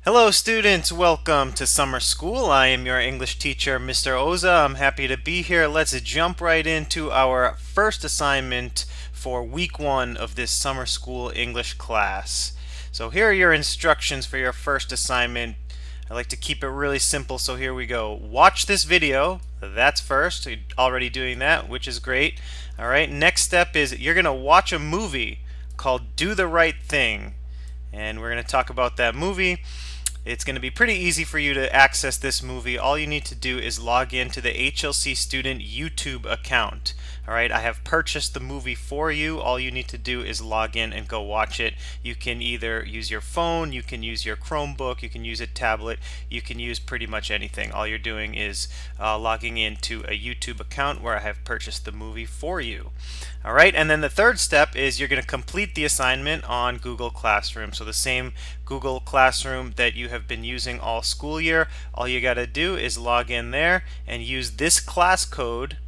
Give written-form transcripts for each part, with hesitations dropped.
Hello, students. Welcome to summer school. I am your English teacher, Mr. Oza. I'm happy to be here. Let's jump right into our first assignment for week one of this summer school English class. So, here are your instructions for your first assignment. I like to keep it really simple, so here we go. Watch this video. That's first. You're already doing that, which is great. All right, next step is you're going to watch a movie called Do the Right Thing. And we're going to talk about that movie. It's going to be pretty easy for you to access this movie. All you need to do is log in to the HLC Student YouTube account. Alright, I have purchased the movie for you. All you need to do is log in and go watch it. You can either use your phone, you can use your Chromebook, you can use a tablet, you can use pretty much anything. All you're doing is logging into a YouTube account where I have purchased the movie for you. Alright, and then the third step is you're going to complete the assignment on Google Classroom. So the same Google Classroom that you have been using all school year, all you got to do is log in there and use this class code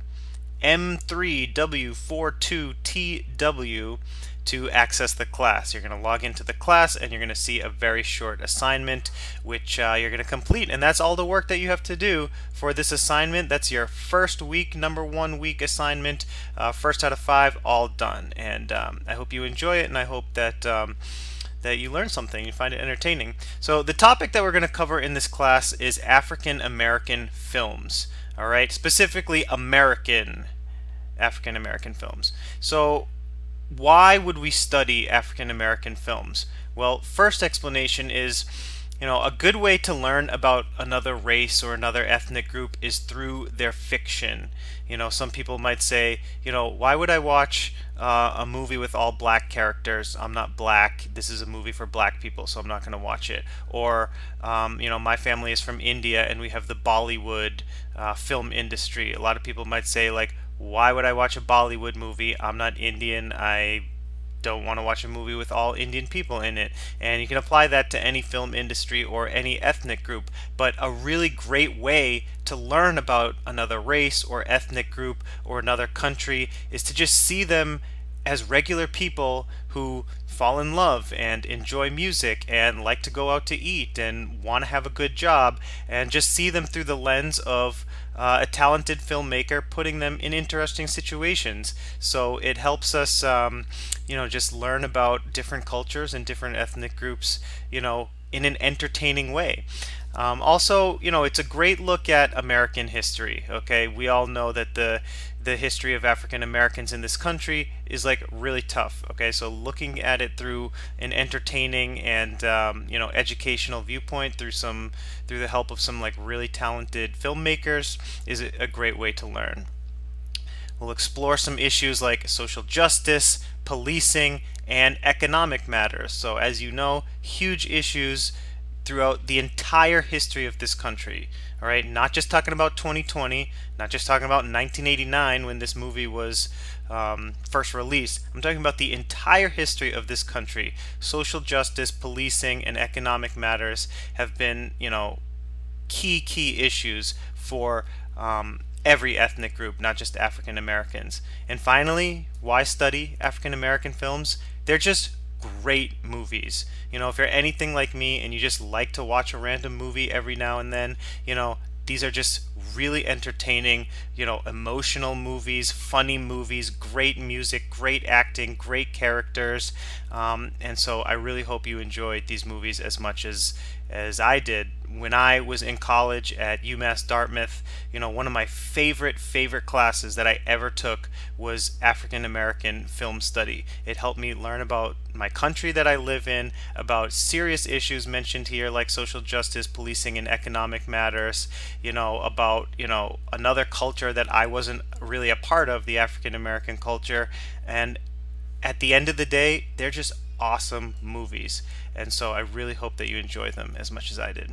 M3W42TW to access the class. You're going to log into the class and you're going to see a very short assignment which you're going to complete, and that's all the work that you have to do for this assignment. That's your first week, number 1 week assignment, first out of 5, all done. And I hope you enjoy it, and I hope that that you learn something, you find it entertaining. So the topic that we're going to cover in this class is African American films. All right, specifically African American films. So why would we study African American films? Well, first explanation is, a good way to learn about another race or another ethnic group is through their fiction. Some people might say, why would I watch a movie with all black characters? I'm not black. This is a movie for black people, so I'm not going to watch it. Or, my family is from India and we have the Bollywood film industry. A lot of people might say, like, why would I watch a Bollywood movie? I'm not Indian. I don't want to watch a movie with all Indian people in it. And you can apply that to any film industry or any ethnic group. But a really great way to learn about another race or ethnic group or another country is to just see them as regular people who fall in love and enjoy music and like to go out to eat and want to have a good job, and just see them through the lens of a talented filmmaker putting them in interesting situations. So it helps us, just learn about different cultures and different ethnic groups, in an entertaining way. Also, it's a great look at American history. Okay, we all know that the history of African Americans in this country is like really tough. Okay, so looking at it through an entertaining and educational viewpoint through the help of some like really talented filmmakers is a great way to learn. We'll explore some issues like social justice, policing, and economic matters. So, as you know, huge issues throughout the entire history of this country. All right, not just talking about 2020, not just talking about 1989 when this movie was first released. I'm talking about the entire history of this country. Social justice, policing, and economic matters have been, key issues for every ethnic group, not just African Americans. And finally, why study African American films? They're just great movies. If you're anything like me and you just like to watch a random movie every now and then, these are just really entertaining, emotional movies, funny movies, great music, great acting, great characters. And so I really hope you enjoyed these movies as much as I did. When I was in college at UMass Dartmouth, one of my favorite classes that I ever took was African American film study. It helped me learn about my country that I live in, about serious issues mentioned here like social justice, policing, and economic matters, about, another culture that I wasn't really a part of, the African American culture. And at the end of the day, they're just awesome movies. And so I really hope that you enjoy them as much as I did.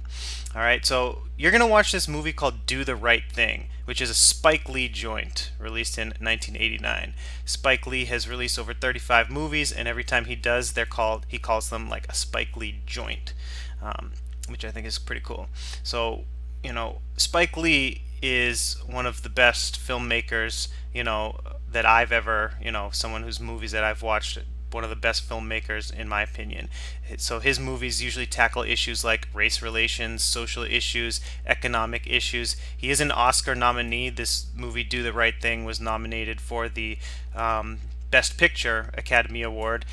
All right, so you're going to watch this movie called Do the Right Thing, which is a Spike Lee joint released in 1989. Spike Lee has released over 35 movies, and every time he does, he calls them like a Spike Lee joint, which I think is pretty cool. So, Spike Lee is one of the best filmmakers, that I've ever, someone whose movies that I've watched one of the best filmmakers in my opinion. So his movies usually tackle issues like race relations, social issues, economic issues. He is an Oscar nominee. This movie, Do the Right Thing, was nominated for the Best Picture Academy Award.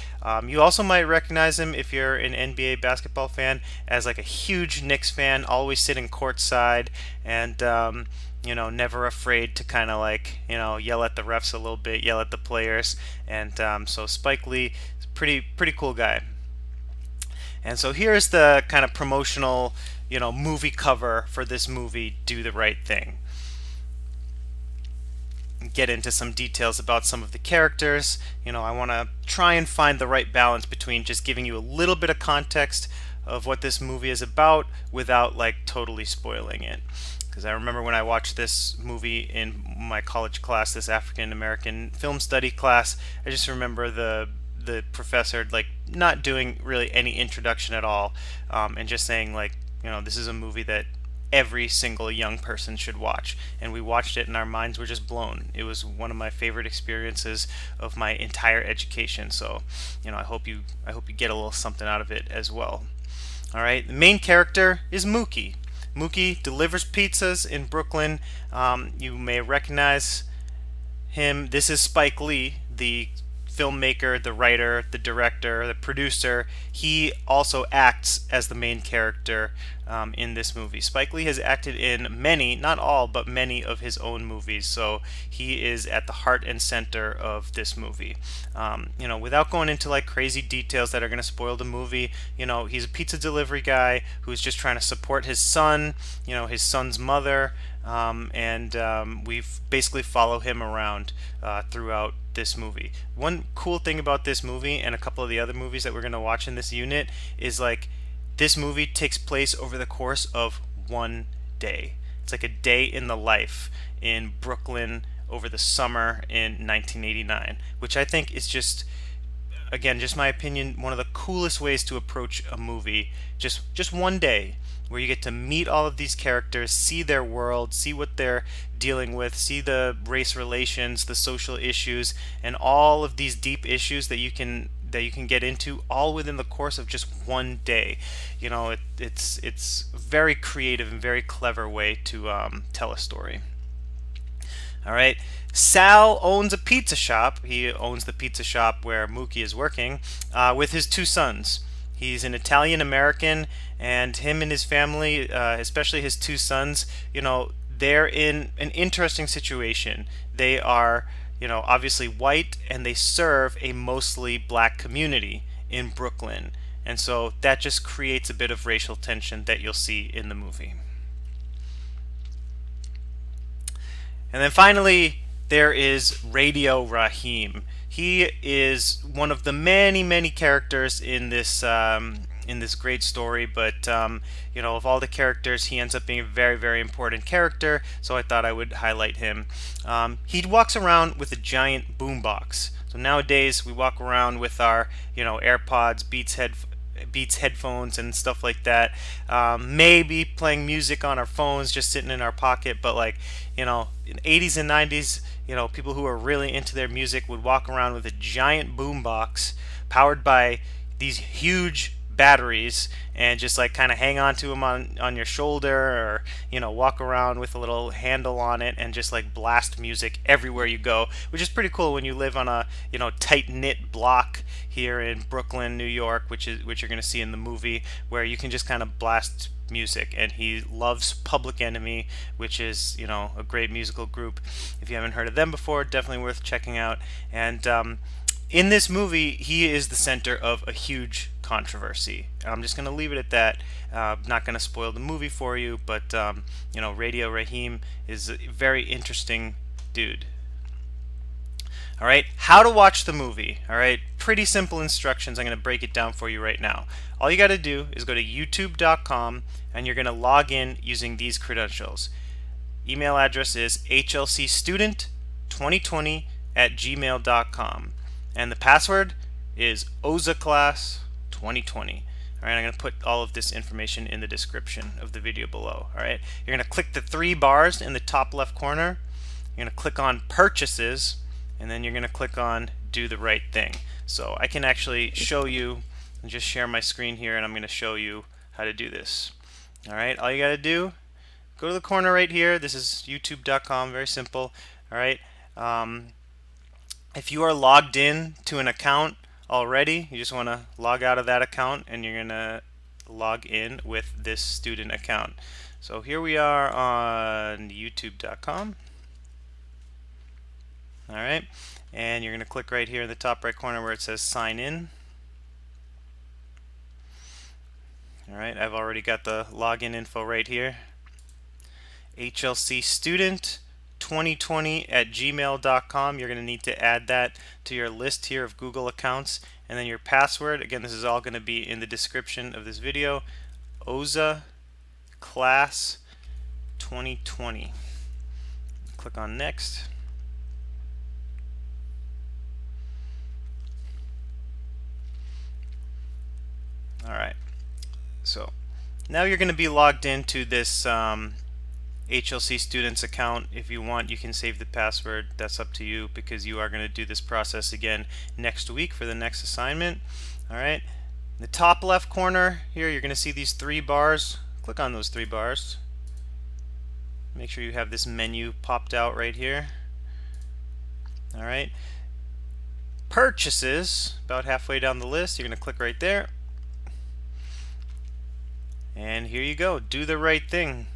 You also might recognize him if you're an NBA basketball fan as like a huge Knicks fan, always sitting courtside and never afraid to kind of like yell at the refs a little bit, yell at the players, and so Spike Lee is a pretty cool guy. And so here's the kind of promotional movie cover for this movie, Do the Right Thing. Get into some details about some of the characters. I want to try and find the right balance between just giving you a little bit of context of what this movie is about without like totally spoiling it. Because I remember when I watched this movie in my college class, this African American film study class, I just remember the professor like not doing really any introduction at all, and just saying like, this is a movie that every single young person should watch. And we watched it and our minds were just blown. It was one of my favorite experiences of my entire education. So, I hope you get a little something out of it as well. All right, the main character is Mookie. Mookie delivers pizzas in Brooklyn. You may recognize him. This is Spike Lee, the filmmaker, the writer, the director, the producer. He also acts as the main character in this movie. Spike Lee has acted in many, not all, but many of his own movies, so he is at the heart and center of this movie. Without going into like crazy details that are going to spoil the movie, he's a pizza delivery guy who's just trying to support his son, his son's mother, and we basically follow him around throughout this movie. One cool thing about this movie and a couple of the other movies that we're going to watch in this unit is like this movie takes place over the course of one day. It's like a day in the life in Brooklyn over the summer in 1989, which I think is just, again, just my opinion, one of the coolest ways to approach a movie. Just one day where you get to meet all of these characters, see their world, see what they're dealing with, see the race relations, the social issues, and all of these deep issues that you can get into all within the course of just one day. It's a very creative and very clever way to tell a story. All right. Sal owns a pizza shop. He owns the pizza shop where Mookie is working with his two sons. He's an Italian American, and him and his family, especially his two sons, they're in an interesting situation. They are, obviously white, and they serve a mostly black community in Brooklyn. And so that just creates a bit of racial tension that you'll see in the movie. And then finally, there is Radio Raheem. He is one of the many characters in this great story, but of all the characters, he ends up being a very important character. So I thought I would highlight him. He walks around with a giant boombox. So nowadays we walk around with our AirPods, Beats headphones and stuff like that. Maybe playing music on our phones, just sitting in our pocket. But like in 80s and 90s, people who are really into their music would walk around with a giant boombox powered by these huge batteries and just like kind of hang on to them on your shoulder, or walk around with a little handle on it and just like blast music everywhere you go, which is pretty cool when you live on a tight knit block here in Brooklyn, New York, which you're going to see in the movie, where you can just kind of blast music. And he loves Public Enemy, which is a great musical group. If you haven't heard of them before, definitely worth checking out. And in this movie, he is the center of a huge controversy. I'm just going to leave it at that. I'm not going to spoil the movie for you, but Radio Raheem is a very interesting dude. All right, how to watch the movie. All right, pretty simple instructions. I'm going to break it down for you right now. All you got to do is go to youtube.com and you're going to log in using these credentials. Email address is hlcstudent2020@gmail.com, and the password is OzaClass2020. All right, I'm going to put all of this information in the description of the video below. All right, you're going to click the three bars in the top left corner. You're going to click on Purchases, and then you're going to click on Do the Right Thing. So I can actually show you and just share my screen here, and I'm going to show you how to do this. Alright, all you got to do, go to the corner right here. This is youtube.com, very simple. Alright, if you are logged in to an account already, you just want to log out of that account and you're going to log in with this student account. So here we are on youtube.com. Alright, and you're going to click right here in the top right corner where it says sign in. Alright, I've already got the login info right here. HLC student 2020@gmail.com. You're going to need to add that to your list here of Google accounts, and then your password, again, this is all going to be in the description of this video. OZA class 2020. Click on next. Alright, so now you're going to be logged into this HLC students account. If you want, you can save the password. That's up to you, because you are going to do this process again next week for the next assignment. Alright, in the top left corner here, you're going to see these 3 bars. Click on those 3 bars. Make sure you have this menu popped out right here. Alright, purchases, about halfway down the list, you're going to click right there. And here you go, do the right thing.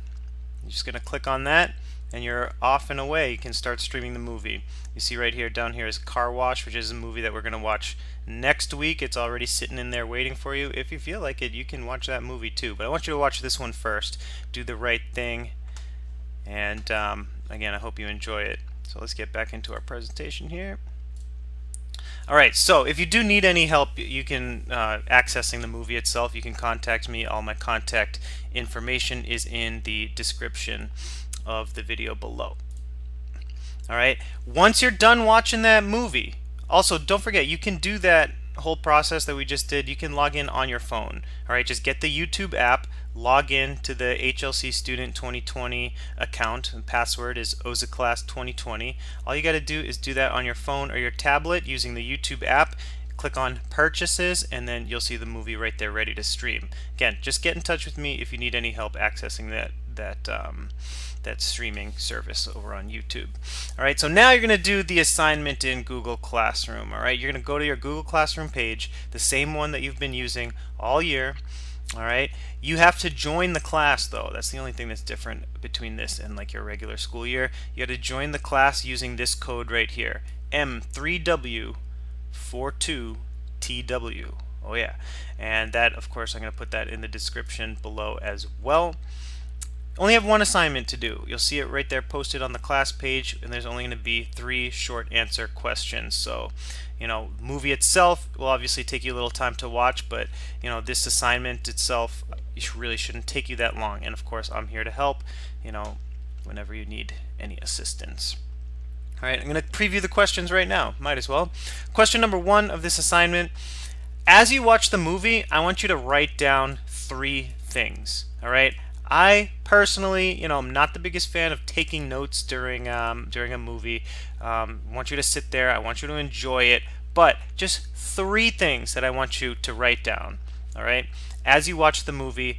You're just going to click on that and you're off and away. You can start streaming the movie. You see right here, down here is Car Wash, which is a movie that we're going to watch next week. It's already sitting in there waiting for you. If you feel like it, you can watch that movie too. But I want you to watch this one first. Do the right thing. And again, I hope you enjoy it. So let's get back into our presentation here. Alright, so if you do need any help, you can accessing the movie itself, you can contact me. All my contact information is in the description of the video below. Alright, once you're done watching that movie, also don't forget, you can do that whole process that we just did. You can log in on your phone. Alright, just get the YouTube app, log in to the HLC Student 2020 account, and password is OZAClass2020. All you got to do is do that on your phone or your tablet using the YouTube app. Click on purchases and then you'll see the movie right there ready to stream. Again, just get in touch with me if you need any help accessing that streaming service over on YouTube. Alright, so now you're going to do the assignment in Google Classroom. Alright, you're going to go to your Google Classroom page, the same one that you've been using all year. Alright, you have to join the class though. That's the only thing that's different between this and like your regular school year. You have to join the class using this code right here, M3W42TW. Oh yeah, and that, of course, I'm going to put that in the description below as well. Only have one assignment to do. You'll see it right there posted on the class page, and there's only going to be 3 short answer questions. So, you know, movie itself will obviously take you a little time to watch, but you know, this assignment itself, really shouldn't take you that long. And of course, I'm here to help, you know, whenever you need any assistance. Alright, I'm going to preview the questions right now. Might as well. Question number 1 of this assignment. As you watch the movie, I want you to write down 3 things. Alright? I personally, you know, I'm not the biggest fan of taking notes during a movie. I want you to sit there. I want you to enjoy it. But just 3 things that I want you to write down. All right. As you watch the movie,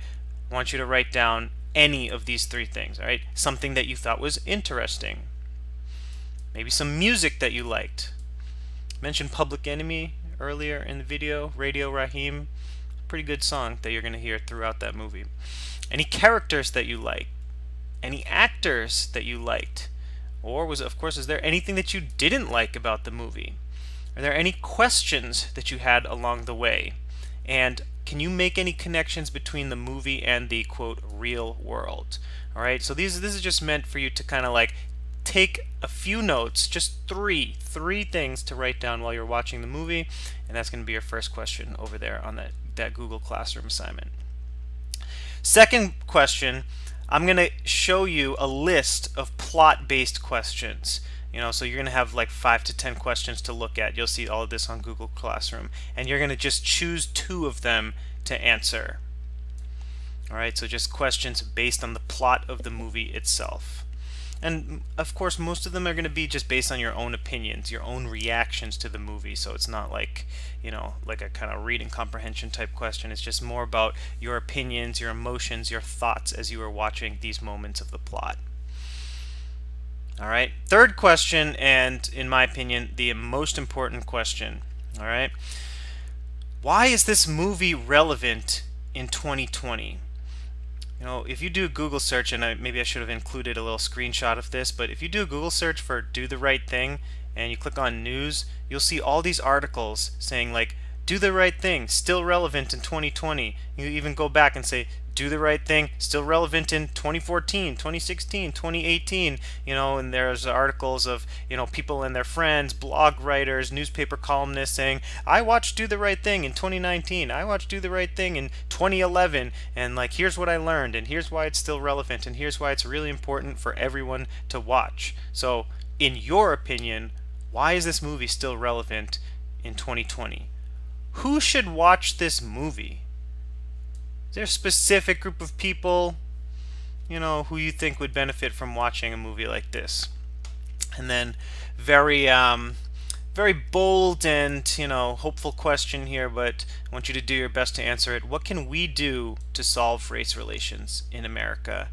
I want you to write down any of these 3 things. All right. Something that you thought was interesting. Maybe some music that you liked. I mentioned Public Enemy earlier in the video. Radio Raheem. Pretty good song that you're going to hear throughout that movie. Any characters that you like, any actors that you liked, or is there anything that you didn't like about the movie? Are there any questions that you had along the way? And can you make any connections between the movie and the quote real world? All right, so this is just meant for you to kind of like take a few notes, just three things to write down while you're watching the movie, and that's going to be your first question over there on that Google Classroom assignment. Second question, I'm going to show you a list of plot-based questions. You know, so you're going to have like 5 to 10 questions to look at. You'll see all of this on Google Classroom, and you're going to just choose 2 of them to answer. All right, so just questions based on the plot of the movie itself. And of course, most of them are going to be just based on your own opinions, your own reactions to the movie. So it's not like, like a kind of reading comprehension type question. It's just more about your opinions, your emotions, your thoughts as you are watching these moments of the plot. All right. Third question, and in my opinion, the most important question. All right. Why is this movie relevant in 2020? If you do a Google search, and maybe I should have included a little screenshot of this, but if you do a Google search for Do the Right Thing and you click on news, you'll see all these articles saying like, Do the Right Thing, still relevant in 2020. You even go back and say, Do the Right Thing, still relevant in 2014, 2016, 2018, and there's articles of, people and their friends, blog writers, newspaper columnists saying, I watched Do the Right Thing in 2019, I watched Do the Right Thing in 2011, and like, here's what I learned, and here's why it's still relevant, and here's why it's really important for everyone to watch. So, in your opinion, why is this movie still relevant in 2020? Who should watch this movie? Is there a specific group of people, who you think would benefit from watching a movie like this? And then, very bold and hopeful question here, but I want you to do your best to answer it. What can we do to solve race relations in America?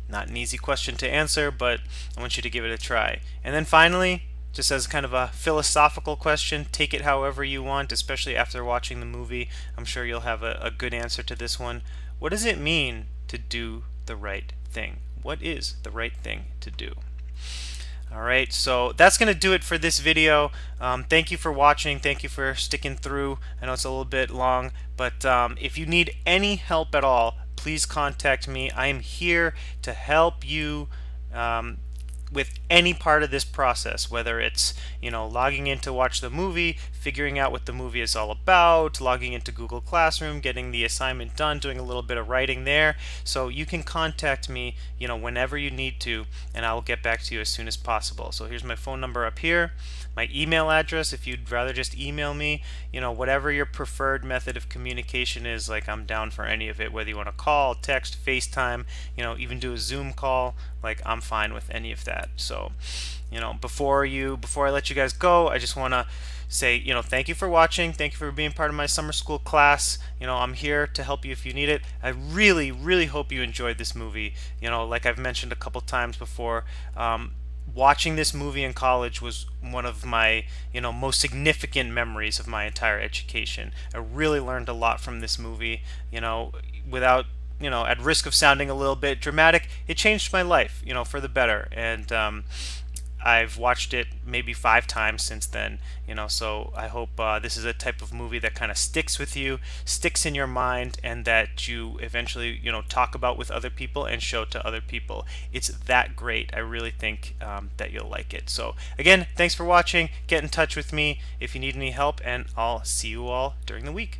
Not an easy question to answer, but I want you to give it a try. And then finally, just as kind of a philosophical question, take it however you want, especially after watching the movie. I'm sure you'll have a good answer to this one. What does it mean to do the right thing? What is the right thing to do? Alright, so that's going to do it for this video. Thank you for watching. Thank you for sticking through. I know it's a little bit long, but if you need any help at all, please contact me. I am here to help you with any part of this process, whether it's logging in to watch the movie, figuring out what the movie is all about, logging into Google Classroom, getting the assignment done, doing a little bit of writing there. So you can contact me whenever you need to, and I will get back to you as soon as possible. So here's my phone number up here, my email address if you'd rather just email me. Whatever your preferred method of communication is, like, I'm down for any of it, whether you want to call, text, FaceTime, even do a Zoom call, like, I'm fine with any of that. So before I let you guys go, I just want to say thank you for watching, thank you for being part of my summer school class. I'm here to help you if you need it. I really hope you enjoyed this movie. Like I've mentioned a couple times before, watching this movie in college was one of my most significant memories of my entire education. I really learned a lot from this movie. Without at risk of sounding a little bit dramatic, it changed my life for the better. And I've watched it maybe 5 times since then, so I hope this is a type of movie that kind of sticks with you, sticks in your mind, and that you eventually, talk about with other people and show to other people. It's that great. I really think that you'll like it. So again, thanks for watching. Get in touch with me if you need any help, and I'll see you all during the week.